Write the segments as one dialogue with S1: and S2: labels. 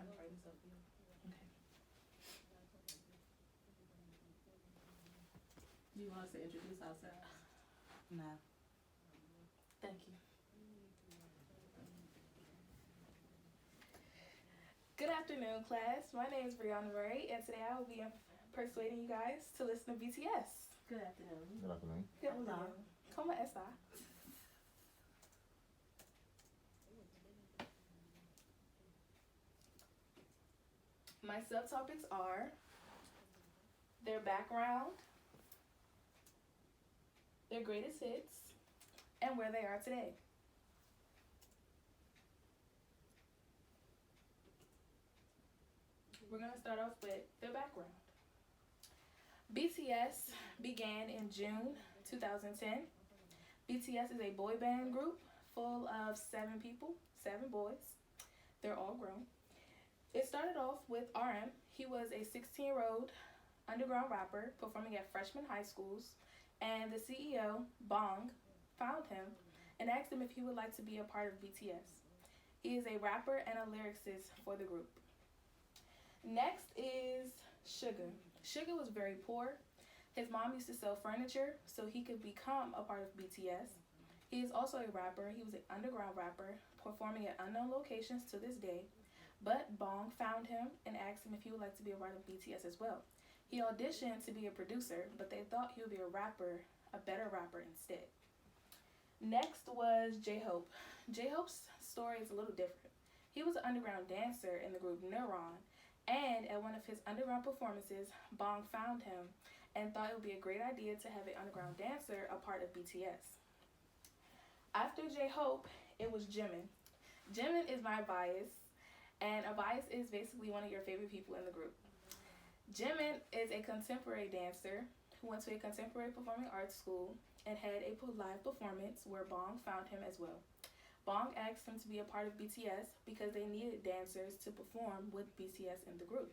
S1: trying to write this up for you. Okay. Do you want us to introduce ourselves?
S2: No.
S1: Thank you. Good afternoon, class. My name is Brianna Murray, and today I will be persuading you guys to listen to BTS.
S2: Good afternoon.
S3: Good afternoon.
S1: Good
S2: Hola.
S1: afternoon. ¿Cómo está? My subtopics are their background, their greatest hits, and where they are today. We're going to start off with their background. BTS began in June 2010. BTS is a boy band group full of 7 people, 7 boys. They're all grown. It started off with RM. He was a 16-year-old underground rapper performing at freshman high schools, and the CEO, Bong, found him and asked him if he would like to be a part of BTS. He is a rapper and a lyricist for the group. Next is Suga. Suga was very poor. His mom used to sell furniture so he could become a part of BTS. He is also a rapper. He was an underground rapper performing at unknown locations to this day. But Bong found him and asked him if he would like to be a part of BTS as well. He auditioned to be a producer, but they thought he would be a rapper, a better rapper instead. Next was J-Hope. J-Hope's story is a little different. He was an underground dancer in the group Neuron, and at one of his underground performances, Bong found him and thought it would be a great idea to have an underground dancer a part of BTS. After J-Hope, it was Jimin. Jimin is my bias, and a bias is basically one of your favorite people in the group. Jimin is a contemporary dancer who went to a contemporary performing arts school and had a live performance where Bong found him as well. Bong asked him to be a part of BTS because they needed dancers to perform with BTS in the group.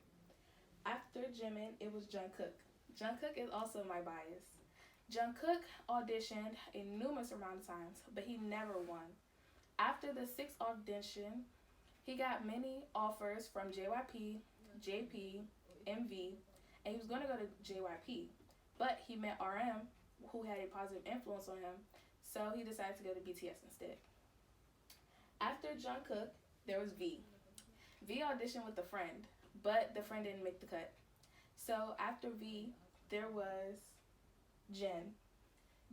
S1: After Jimin, it was Jungkook. Jungkook is also my bias. Jungkook auditioned a numerous amount of times, but he never won. After the 6th audition, he got many offers from JYP, JP, MV, and he was going to go to JYP, but he met RM, who had a positive influence on him, so he decided to go to BTS instead. After Jungkook, there was V. V auditioned with a friend, but the friend didn't make the cut. So after V, there was Jin.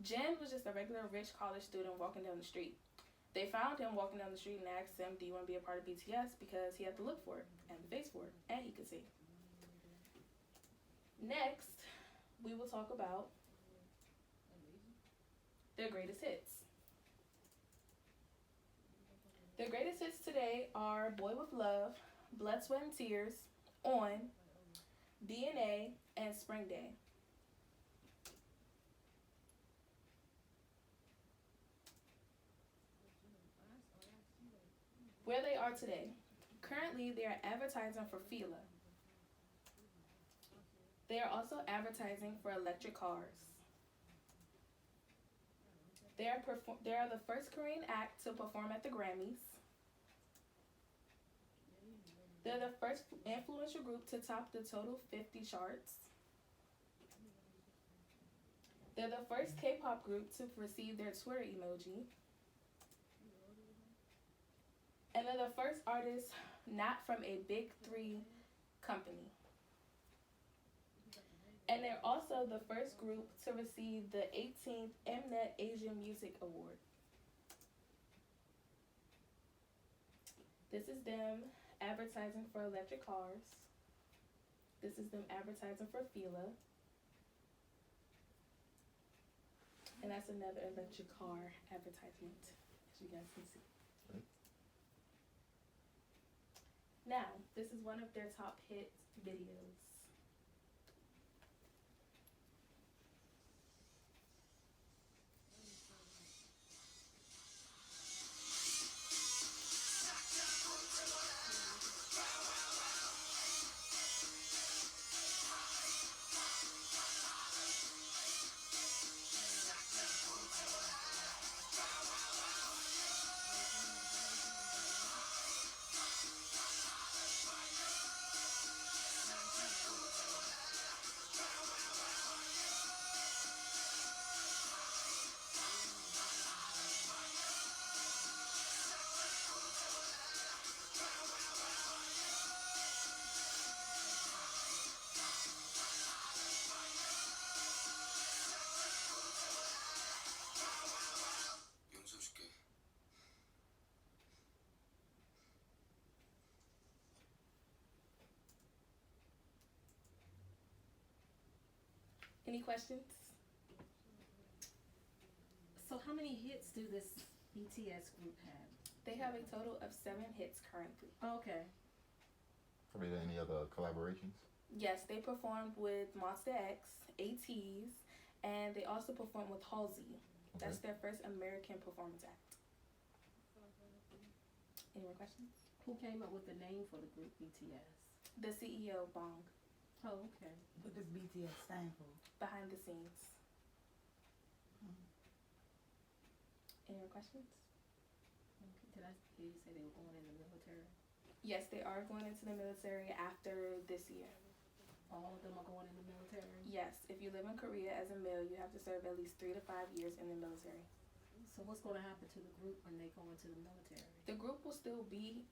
S1: Jin was just a regular rich college student walking down the street. They found him walking down the street and asked him, do you want to be a part of BTS? Because he had the look for it, and the face for it, and he could sing. Next, we will talk about their greatest hits. Their greatest hits today are Boy With Love, Blood, Sweat, and Tears, On, DNA, and Spring Day. Where they are today. Currently, they are advertising for Fila. They are also advertising for electric cars. They are the first Korean act to perform at the Grammys. They're the first influential group to top the Total 50 charts. They're the first K-pop group to receive their Twitter emoji. And they're the first artist not from a big 3 company. And they're also the first group to receive the 18th Mnet Asian Music Award. This is them advertising for electric cars. This is them advertising for Fila. And that's another electric car advertisement, as you guys can see. Now, this is one of their top hit videos. Any questions?
S2: So how many hits do this BTS group have?
S1: They have a total of 7 hits currently.
S2: Okay.
S3: Have there any other collaborations?
S1: Yes, they performed with Monster X, ATEEZ, and they also performed with Halsey. That's their first American performance act. Any more questions?
S2: Who came up with the name for the group BTS?
S1: The CEO, Bong,
S2: Oh, okay.
S4: What does BTS stand for?
S1: behind the scenes. Any more questions?
S2: Okay. Did I hear you say they were going in the military?
S1: Yes, they are going into the military after this year.
S2: All of them are going in the military?
S1: Yes, if you live in Korea as a male, you have to serve at least 3 to 5 years in the military.
S2: So what's going to happen to the group when they go into the military?
S1: The group will still be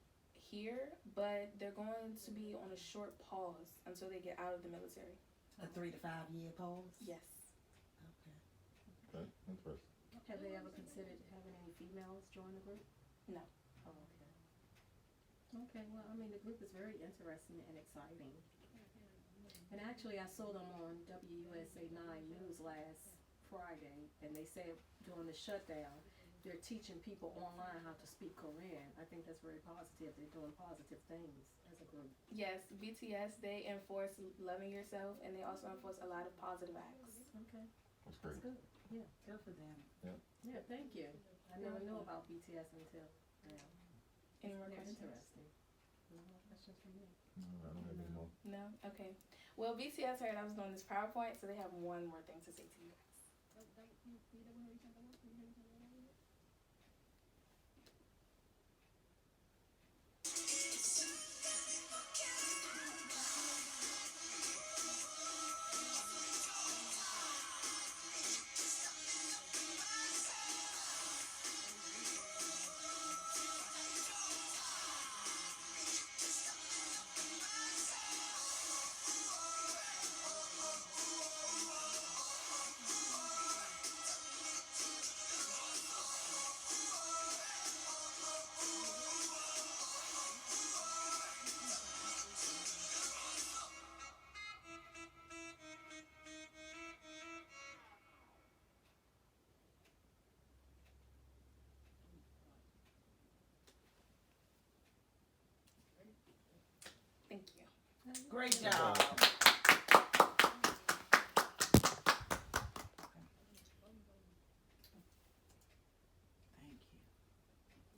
S1: here, but they're going to be on a short pause until they get out of the military.
S4: A 3 to 5 year pause?
S1: Yes.
S4: Okay.
S3: Okay, interesting.
S2: Have they ever considered having any females join the group?
S1: No.
S2: Oh, okay. Okay, well, I mean, the group is very interesting and exciting. And actually, I saw them on WUSA 9 News last Friday, and they said during the shutdown, they're teaching people online how to speak Korean. I think that's very positive. They're doing positive things as a group.
S1: Yes, BTS, they enforce loving yourself, and they also enforce a lot of positive acts.
S2: Okay,
S3: That's great.
S2: that's good. Yeah,
S4: Good for them.
S2: yeah, thank you. I never knew about BTS until now.
S1: Any more
S2: They're
S1: questions?
S2: interesting. No more questions from me.
S3: No, I don't have any more.
S1: No? Okay. Well, BTS heard I was doing this PowerPoint, so they have one more thing to say to you guys. Thank you.
S4: Great
S3: Good
S4: job.
S3: job.
S4: Thank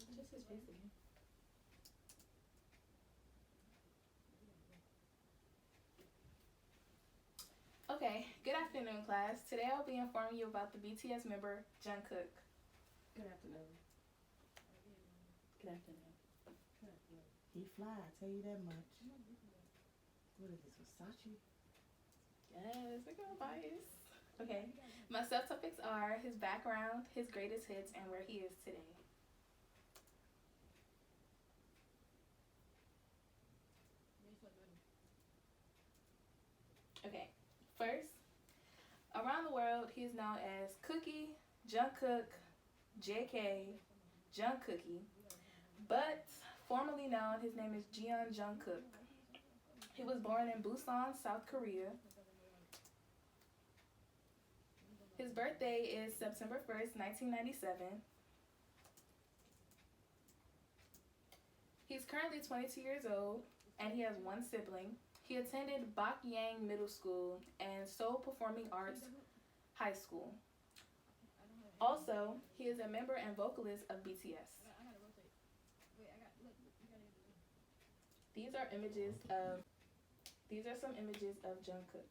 S4: you.
S1: Just his face again. Okay, good afternoon, class. Today I'll be informing you about the BTS member, Jungkook.
S2: Good afternoon.
S1: Good afternoon.
S2: Good afternoon.
S4: He fly, I tell you that much. What is this, Versace?
S1: Yes, look at my bias. Okay, my subtopics are his background, his greatest hits, and where he is today. Okay, first, around the world, he is known as Cookie, Jungkook, JK, Jungkookie, but formerly known, his name is Jeon Jungkook. He was born in Busan, South Korea. His birthday is September 1st, 1997. He's currently 22 years old, and he has one sibling. He attended Bak Yang Middle School and Seoul Performing Arts High School. Also, he is a member and vocalist of BTS. These are some images of Jungkook.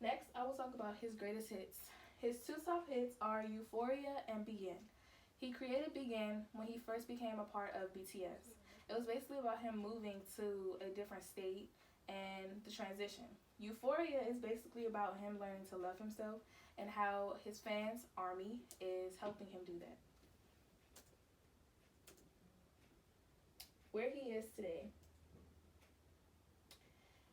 S1: Next, I will talk about his greatest hits. His 2 top hits are Euphoria and Begin. He created Begin when he first became a part of BTS. It was basically about him moving to a different state and the transition. Euphoria is basically about him learning to love himself and how his fans, ARMY, is helping him do that. Where he is today.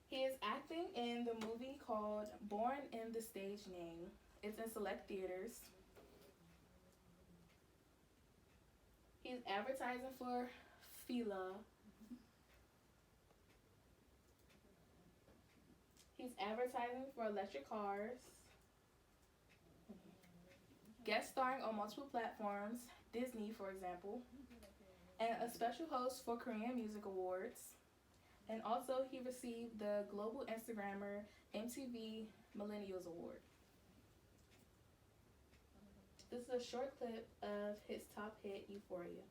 S1: He is acting in the movie called Born in the Stage Name. It's in select theaters. He He's advertising for Fila. He's advertising for electric cars. Guest starring on multiple platforms, Disney, for example. And a special host for Korean Music Awards. And also, he received the Global Instagrammer MTV Millennials Award. This is a short clip of his top hit, Euphoria.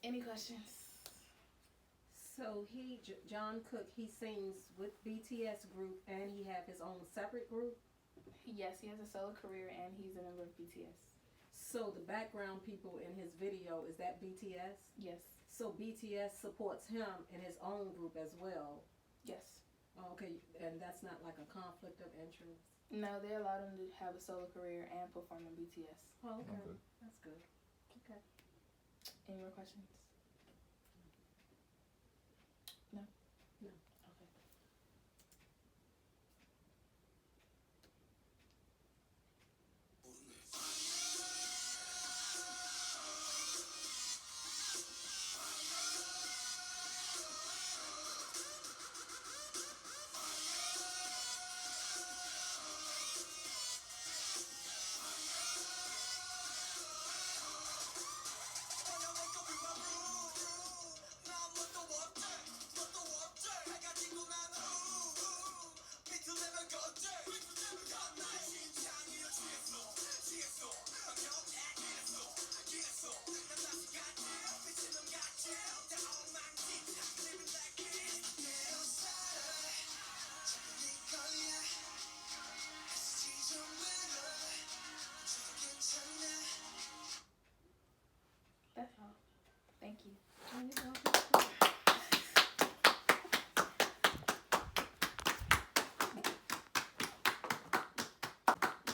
S1: Any questions?
S2: So John Cook, he sings with BTS group and he have his own separate group.
S1: Yes, he has a solo career and he's a member of BTS.
S2: So the background people in his video, is that BTS?
S1: Yes.
S2: So BTS supports him in his own group as well.
S1: Yes.
S2: Oh, okay, and that's not like a conflict of interest.
S1: No, they allowed him to have a solo career and perform in BTS.
S2: Oh, okay.
S3: Okay.
S2: That's good. Okay.
S1: Any more questions?